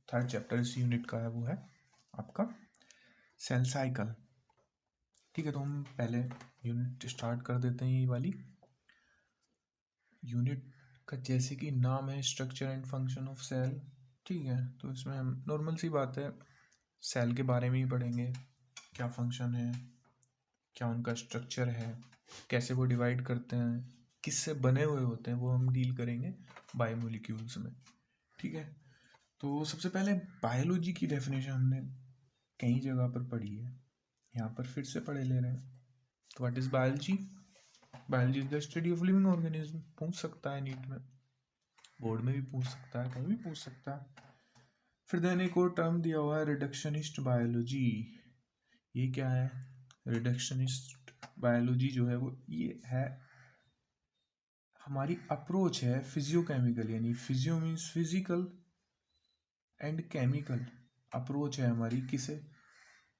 Third chapter इस unit का है वो है आपका सेल साइकिल। ठीक है, तो हम पहले यूनिट स्टार्ट कर देते हैं। ये वाली यूनिट का जैसे कि नाम है structure and function of cell. ठीक है, तो इसमें हम नॉर्मल सी बात है सेल के बारे में ही पढ़ेंगे, क्या फंक्शन है, क्या उनका स्ट्रक्चर है, कैसे वो डिवाइड करते हैं, किससे बने हुए होते हैं, वो हम डील करेंगे बायोमोलिक्यूल्स में। ठीक है, तो सबसे पहले बायोलॉजी की डेफिनेशन हमने कई जगह पर पढ़ी है, यहाँ पर फिर से पढ़े ले रहे हैं। तो what is biology? Biology is the study of living organism. पूछ सकता है नीट में, बोर्ड में भी पूछ सकता है, कहीं भी पूछ सकता है। फिर देन एक और टर्म दिया हुआ है रिडक्शनिस्ट बायोलॉजी। ये क्या है? रिडक्शनिस्ट बायोलॉजी जो है वो ये है हमारी अप्रोच है फिजियोकेमिकल, यानी physio means physical and chemical approach है हमारी, किसे?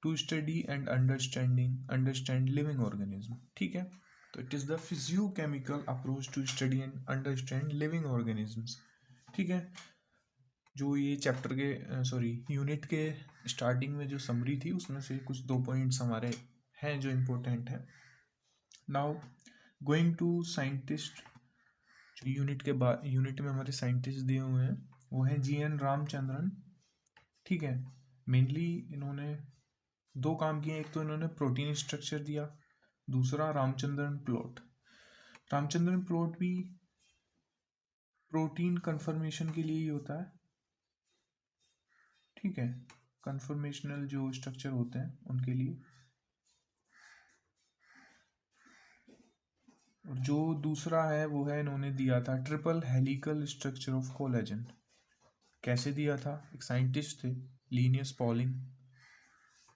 To study and understand living organism. ठीक है, तो it is the physiochemical approach to study and understand living organisms. ठीक है, जो ये चैप्टर के सॉरी यूनिट के स्टार्टिंग में जो समरी थी उसमें से कुछ 2 पॉइंट्स हमारे हैं जो इम्पोर्टेंट है। नाउ गोइंग टू साइंटिस्ट, जो यूनिट के बाद यूनिट में हमारे साइंटिस्ट दिए हुए हैं वो हैं GN रामचंद्रन। ठीक है, मेनली इन्होंने 2 काम किए, एक तो इन्होंने प्रोटीन स्ट्रक्चर दिया, दूसरा रामचंद्रन प्लॉट। रामचंद्रन प्लॉट भी प्रोटीन कन्फर्मेशन के लिए ही होता है। ठीक है, कन्फर्मेशनल जो स्ट्रक्चर होते हैं उनके लिए। और जो दूसरा है वो है इन्होंने दिया था triple helical structure of collagen. कैसे दिया था? एक साइंटिस्ट थे लिनियस पॉलिंग,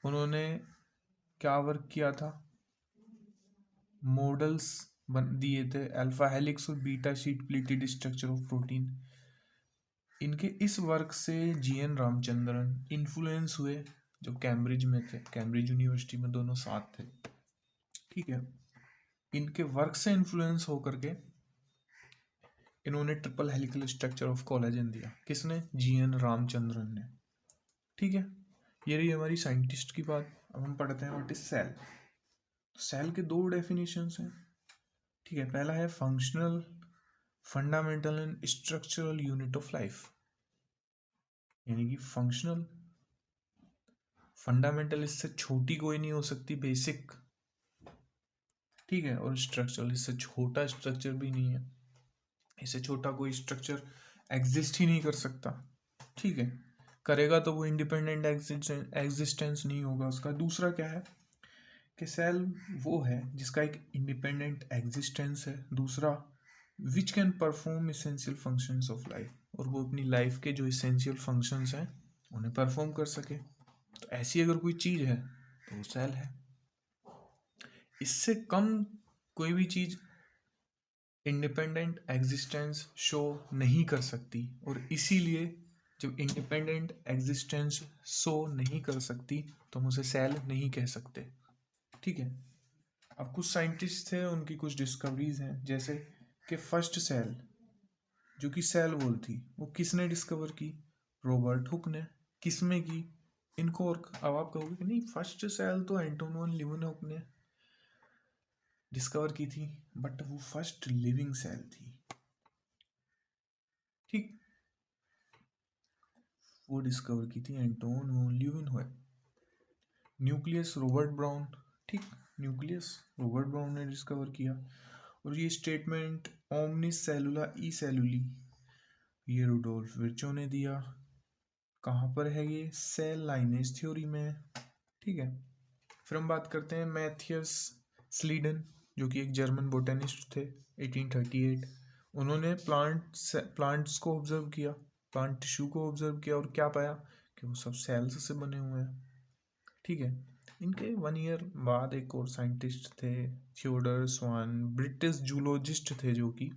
उन्होंने क्या वर्क किया था? मॉडल्स दिए थे अल्फा हेलिक्स और beta sheet pleated structure of protein. इनके इस वर्क से GN रामचंद्रन इन्फ्लुएंस हुए, जो कैम्ब्रिज में थे, कैम्ब्रिज यूनिवर्सिटी में दोनों साथ थे। ठीक है, इनके वर्क से इन्फ्लुएंस होकर के इन्होंने triple helical structure of collagen दिया। किसने? GN रामचंद्रन ने। ठीक है, ये रही हमारी साइंटिस्ट की बात। अब हम पढ़ते हैं व्हाट इज सेल। सेल के 2 डेफिनेशंस हैं। ठीक है, पहला है functional fundamental and structural unit of life, यानी कि फंक्शनल फंडामेंटल इससे छोटी कोई नहीं हो सकती, बेसिक। ठीक है, और स्ट्रक्चरल इससे छोटा स्ट्रक्चर भी नहीं है, इससे छोटा कोई स्ट्रक्चर एग्जिस्ट ही नहीं कर सकता। ठीक है, करेगा तो वो इंडिपेंडेंट एग्जिस्टेंस नहीं होगा उसका। दूसरा क्या है कि सेल वो है जिसका एक इंडिपेंडेंट एग्जिस्टेंस है। दूसरा which can perform essential functions of life, और वो अपनी लाइफ के जो इसेंशियल फंक्शंस हैं उन्हें परफॉर्म कर सके। तो ऐसी अगर कोई चीज़ है तो वो सेल है। इससे कम कोई भी चीज़ इंडिपेंडेंट एग्जिस्टेंस शो नहीं कर सकती, और इसीलिए जब इंडिपेंडेंट एग्जिस्टेंस शो नहीं कर सकती तो हम उसे सेल नहीं कह सकते। ठीक है, अब कुछ साइंटिस्ट थे, उनकी कुछ डिस्कवरीज हैं, जैसे कि फर्स्ट सेल जो कि सेल वॉल थी वो किसने डिस्कवर की? रॉबर्ट हुक ने। किसमें की? इनको, और अब आप कहोगे कि नहीं फर्स्ट सेल तो एंटोन वन लीeuwenhoek ने डिस्कवर की थी, बट वो फर्स्ट लिविंग सेल थी। ठीक, वो डिस्कवर की थी Anton van Leeuwenhoek. Nucleus Robert Brown. ठीक, न्यूक्लियस रॉबर्ट ब्राउन ने डिस्कवर किया। और ये स्टेटमेंट ओमनिस सेलुला ई सेलुली ये रुडोल्फ विर्चो ने दिया। कहाँ पर है ये? सेल लाइनेज थ्योरी में। ठीक है, फिर हम बात करते हैं मैथियस स्लीडन, जो कि एक जर्मन बोटेनिस्ट थे 1838। उन्होंने प्लांट्स को ऑब्जर्व किया, प्लांट टिश्यू को ऑब्जर्व किया, और क्या पाया कि वो सब सेल्स से बने हुए हैं। ठीक है, इनके 1 ईयर बाद एक और साइंटिस्ट थे थियोडर स्वान, ब्रिटिश जूलॉजिस्ट थे, जो कि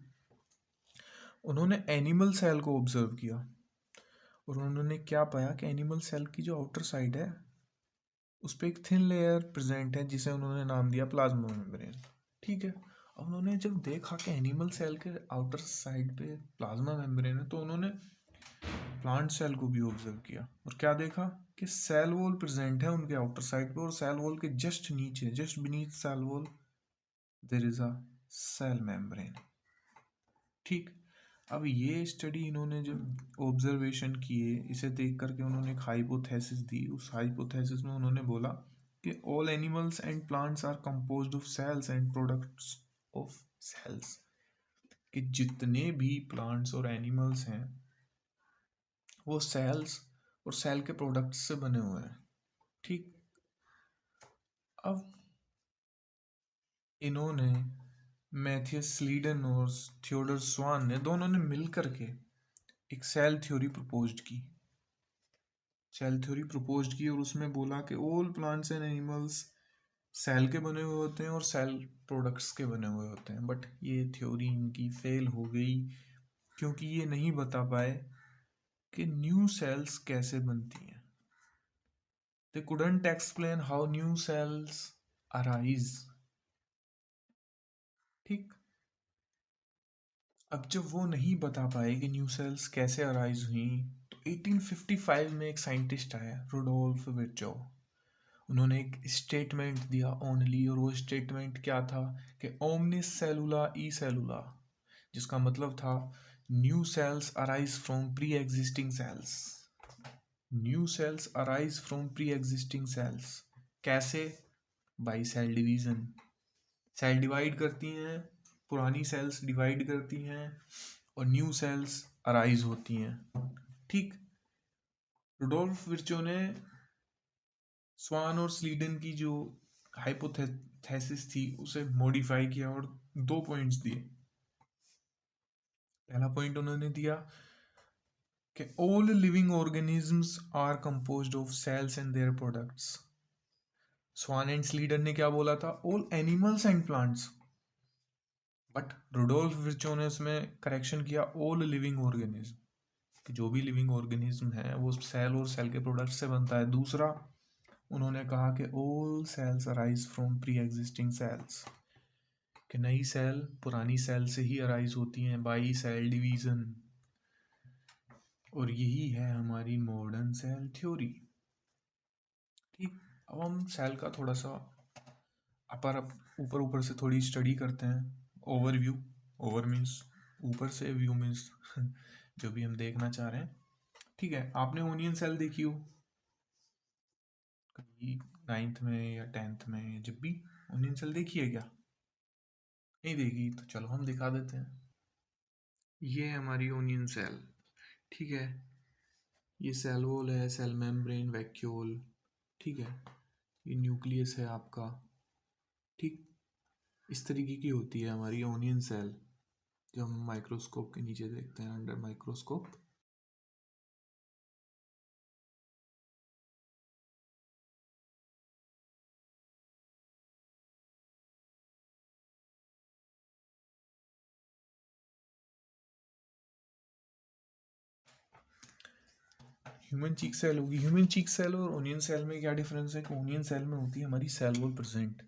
उन्होंने एनिमल सेल को ऑब्जर्व किया, और उन्होंने क्या पाया कि एनिमल सेल की जो आउटर साइड है उस पर एक थिन लेयर प्रेजेंट है जिसे उन्होंने नाम दिया प्लाज्मा मेम्ब्रेन। ठीक है, अब उन्होंने जब देखा कि एनिमल सेल के आउटर साइड पे प्लाज्मा मेम्ब्रेन है तो उन्होंने प्लांट सेल को भी ऑब्जर्व किया और क्या देखा कि सेल वॉल प्रेजेंट है उनके आउटर साइड पे, और सेल वॉल के जस्ट नीचे, just beneath cell wall, there is a cell membrane. ठीक, अब ये स्टडी इन्होंने जो ऑब्जर्वेशन किए, इसे देख करके उन्होंने एक हाइपोथेसिस दी। उस हाइपोथेसिस में उन्होंने बोला कि all animals and plants are composed of cells and products of cells, कि जितने भी प्लांट्स और एनिमल्स हैं वो सेल्स और सेल के प्रोडक्ट्स से बने हुए हैं। ठीक, अब इन्होंने, मैथियस स्लीडन और थियोडर स्वान ने, दोनों ने मिल करके एक सेल थ्योरी प्रपोज्ड की। सेल थ्योरी प्रपोज्ड की और उसमें बोला कि all plants and animals cell के बने हुए होते हैं और सेल प्रोडक्ट्स के बने हुए होते हैं। बट ये थ्योरी इनकी फेल हो गई, क्योंकि ये नहीं बता पाए कि न्यू सेल्स कैसे बनती हैं। They couldn't explain how new cells arise। ठीक, अब जब वो नहीं बता पाए कि न्यू सेल्स कैसे अराइज हुई, तो 1855 में एक साइंटिस्ट आया, रुडोल्फ विर्चो। उन्होंने एक स्टेटमेंट दिया ओनली, और वो स्टेटमेंट क्या था कि ओमनिस सेलुला ई सेलुला, जिसका मतलब था new cells arise from pre existing cells. New cells arise from pre existing cells. कैसे? By cell division. Cell divide करती हैं, पुरानी सेल्स डिवाइड करती हैं और न्यू सेल्स अराइज होती हैं। ठीक, रुडोल्फ विर्चो ने स्वान और स्लीडन की जो हाइपोथेसिस थी उसे मॉडिफाई किया और 2 पॉइंट्स दिए। पहला पॉइंट उन्होंने दिया कि all living organisms are composed of cells and their products. Schwann and Schleiden ने क्या बोला था? All animals and plants. But Rudolf Virchow ने उसमें करेक्शन किया, ऑल लिविंग ऑर्गेनिज्म, कि जो भी लिविंग ऑर्गेनिज्म है वो सेल और सेल के प्रोडक्ट से बनता है। दूसरा, उन्होंने कहा कि all cells arise from pre existing cells, कि नई सेल पुरानी सेल से ही अराइज होती हैं बाई सेल डिवीजन। और यही है हमारी मॉडर्न सेल थ्योरी। ठीक, अब हम सेल का थोड़ा सा ऊपर ऊपर से थोड़ी स्टडी करते हैं। ओवरव्यू, ओवर मीन्स ऊपर से, व्यू मीन्स जो भी हम देखना चाह रहे हैं। ठीक है, आपने ओनियन सेल देखी हो कभी 9th में या 10th में, जब भी ओनियन सेल देखी है क्या? नहीं देखी तो चलो हम दिखा देते हैं। ये है हमारी ओनियन सेल। ठीक है, ये सेल वॉल है, सेल मेम्ब्रेन, वैक्यूल। ठीक है, ये न्यूक्लियस है आपका। ठीक, इस तरीके की होती है हमारी ओनियन सेल, जो हम माइक्रोस्कोप के नीचे देखते हैं, under microscope. Human cheek cell होगी। ह्यूमन चीक सेल और ओनियन सेल में क्या डिफरेंस है? कि ओनियन सेल में होती है हमारी सेल वॉल प्रेजेंट,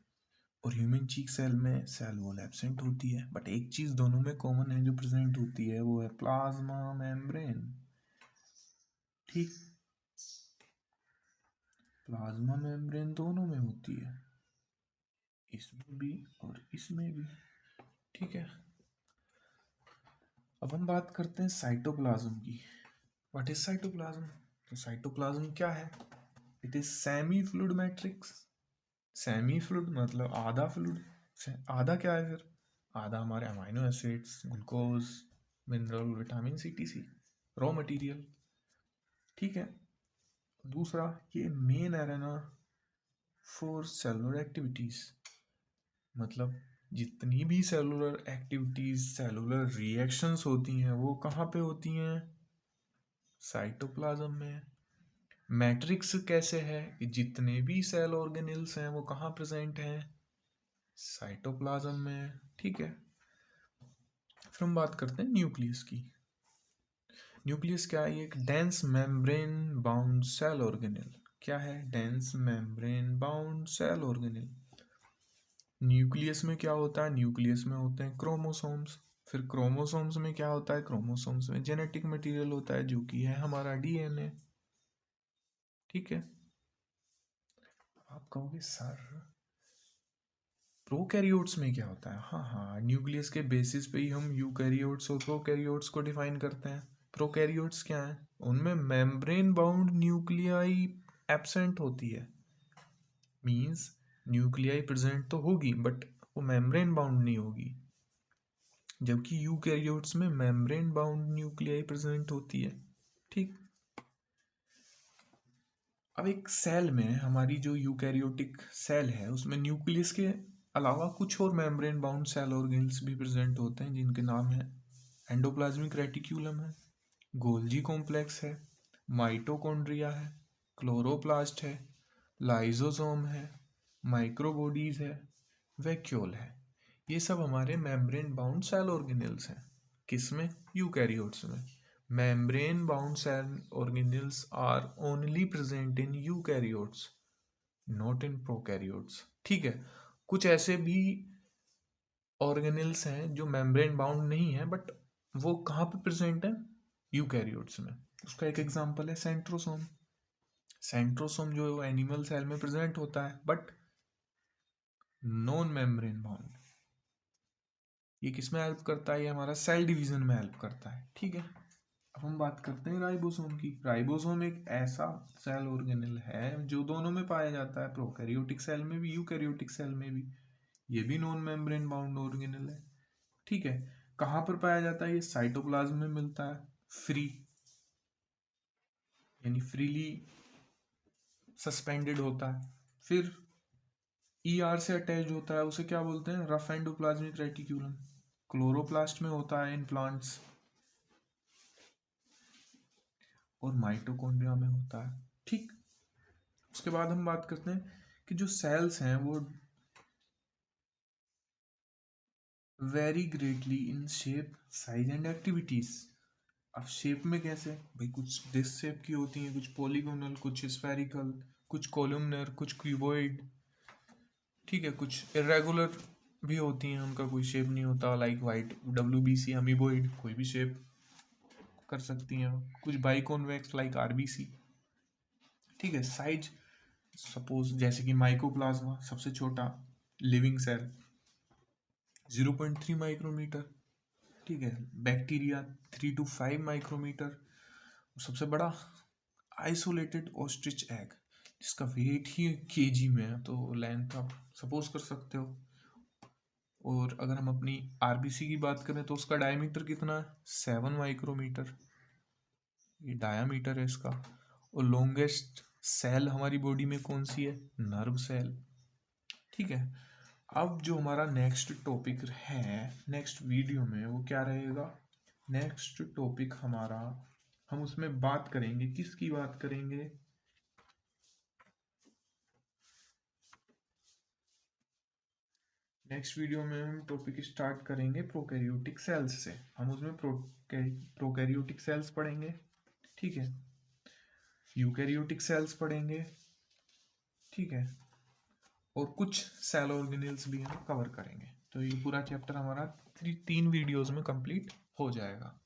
और ह्यूमन चीक सेल में सेल वॉल एब्सेंट होती है। बट एक चीज दोनों में कॉमन है जो प्रेजेंट होती है, वो है प्लाज्मा मेम्ब्रेन। ठीक, प्लाज्मा मेम्ब्रेन दोनों में होती है, इसमें भी और इसमें भी। ठीक है, अब हम बात करते हैं साइटोप्लाज्म की। What is cytoplasm? तो साइटोप्लाज्म क्या है? It is semi fluid matrix. Semi fluid मतलब आधा फ्लूइड। आधा क्या है फिर? आधा हमारे amino acids, glucose, mineral, vitamin C, T C, raw material. ठीक है, दूसरा, ये main arena for cellular activities, मतलब जितनी भी सेलुलर एक्टिविटीज, सेलुलर रिएक्शंस होती हैं वो कहाँ पे होती हैं? साइटोप्लाज्म में। मैट्रिक्स कैसे है? कि जितने भी सेल ऑर्गेनेल्स हैं वो कहाँ प्रेजेंट हैं? साइटोप्लाज्म में। ठीक है, फिर हम बात करते हैं न्यूक्लियस की। न्यूक्लियस क्या है? एक dense membrane bound cell organelle. क्या है? Dense membrane bound cell organelle. Nucleus में क्या होता है, न्यूक्लियस में होते हैं क्रोमोसोम्स। फिर क्रोमोसोम्स में क्या होता है, क्रोमोसोम्स में जेनेटिक मटेरियल होता है जो कि है हमारा डीएनए। ठीक है, आप कहोगे सर प्रोकैरियोट्स में क्या होता है। हाँ हाँ, न्यूक्लियस के बेसिस पे ही हम यूकैरियोट्स और प्रोकैरियोट्स को डिफाइन करते हैं। प्रोकैरियोट्स क्या है, उनमें मेम्ब्रेन बाउंड न्यूक्लियाई एब्सेंट होती है। मींस न्यूक्लियाई प्रेजेंट तो होगी बट वो मेम्ब्रेन बाउंड नहीं होगी, जबकि यूकैरियोट्स में मेम्ब्रेन बाउंड न्यूक्लियाई प्रेजेंट होती है। ठीक, अब एक सेल में, हमारी जो यूकैरियोटिक सेल है उसमें न्यूक्लियस के अलावा कुछ और मेम्ब्रेन बाउंड सेल ऑर्गेन्स भी प्रेजेंट होते हैं, जिनके नाम है एंडोप्लाज्मिक रेटिक्यूलम है, गोल्जी कॉम्प्लेक्स है, माइटोकॉन्ड्रिया है, क्लोरोप्लास्ट है, लाइजोसोम है, माइक्रोबॉडीज है, वैक्यूल है। ये सब हमारे मेम्ब्रेन बाउंड सेल ऑर्गेनेल्स हैं। किसमें, यूकैरियोट्स में। Membrane bound cell organelles are only present in eukaryotes, not in prokaryotes. ठीक है, कुछ ऐसे भी ऑर्गेनेल्स हैं जो मेम्ब्रेन बाउंड नहीं है बट वो कहाँ पे प्रेजेंट है, यूकैरियोट्स में। उसका एक एग्जांपल है सेंट्रोसोम। सेंट्रोसोम जो एनिमल सेल में प्रेजेंट होता है बट नॉन मेम्ब्रेन बाउंड। ये किसमें हेल्प करता है, ये हमारा सेल डिवीजन में हेल्प करता है। ठीक है, अब हम बात करते हैं राइबोसोम की। राइबोसोम एक ऐसा सेल ऑर्गेनेल है जो दोनों में पाया जाता है, प्रोकैरियोटिक सेल में भी, यूकैरियोटिक सेल में भी। ये भी नॉन मेम्ब्रेन बाउंड ऑर्गेनेल है। ठीक है, कहाँ पर पाया जाता है, ये साइटोप्लाज्म में मिलता है, फ्री यानी फ्रीली सस्पेंडेड होता है। फिर ईआर से अटैच होता है, उसे क्या बोलते हैं, रफ एंडोप्लाज्मिक रेटिक्यूलम। क्लोरोप्लास्ट में होता है इन प्लांट्स, और माइटोकॉन्ड्रिया में होता है। ठीक, उसके बाद हम बात करते हैं कि जो सेल्स हैं वो very greatly in shape, size and activities. अब शेप में कैसे भाई, कुछ डिस्क शेप की होती हैं, कुछ पॉलीगोनल, कुछ स्फेरिकल, कुछ कॉलमनर, कुछ क्यूबॉइड। ठीक है, कुछ इरेगुलर भी होती हैं, उनका कोई शेप नहीं होता, लाइक वाइट WBC, अमीबोइड, कोई भी शेप कर सकती हैं। कुछ बाइकॉन्वेक्स लाइक RBC। ठीक है, साइज सपोज जैसे कि माइकोप्लाज्मा सबसे छोटा लिविंग सेल 0.3 माइक्रोमीटर। ठीक है, बैक्टीरिया 3 to 5 माइक्रोमीटर। सबसे बड़ा आइसोलेटेड ऑस्ट्रिच एग, जिसका वेट ही केजी में है, तो लेंथ आप सपोज कर सकते हो। और अगर हम अपनी RBC की बात करें तो उसका डायमीटर कितना है, 7 माइक्रोमीटर, ये डायामीटर है इसका। और लॉन्गेस्ट सेल हमारी बॉडी में कौन सी है, नर्व सेल। ठीक है, अब जो हमारा नेक्स्ट टॉपिक है नेक्स्ट वीडियो में, वो क्या रहेगा, नेक्स्ट टॉपिक हमारा, हम उसमें बात करेंगे, किसकी बात करेंगे, नेक्स्ट वीडियो में हम टॉपिक स्टार्ट करेंगे प्रोकैरियोटिक सेल्स से। हम उसमें प्रोकैरियोटिक सेल्स पढ़ेंगे। ठीक है, यूकैरियोटिक सेल्स पढ़ेंगे। ठीक है, और कुछ सेल ऑर्गेनेल्स भी हम कवर करेंगे। तो ये पूरा चैप्टर हमारा 3 वीडियोस में कंप्लीट हो जाएगा।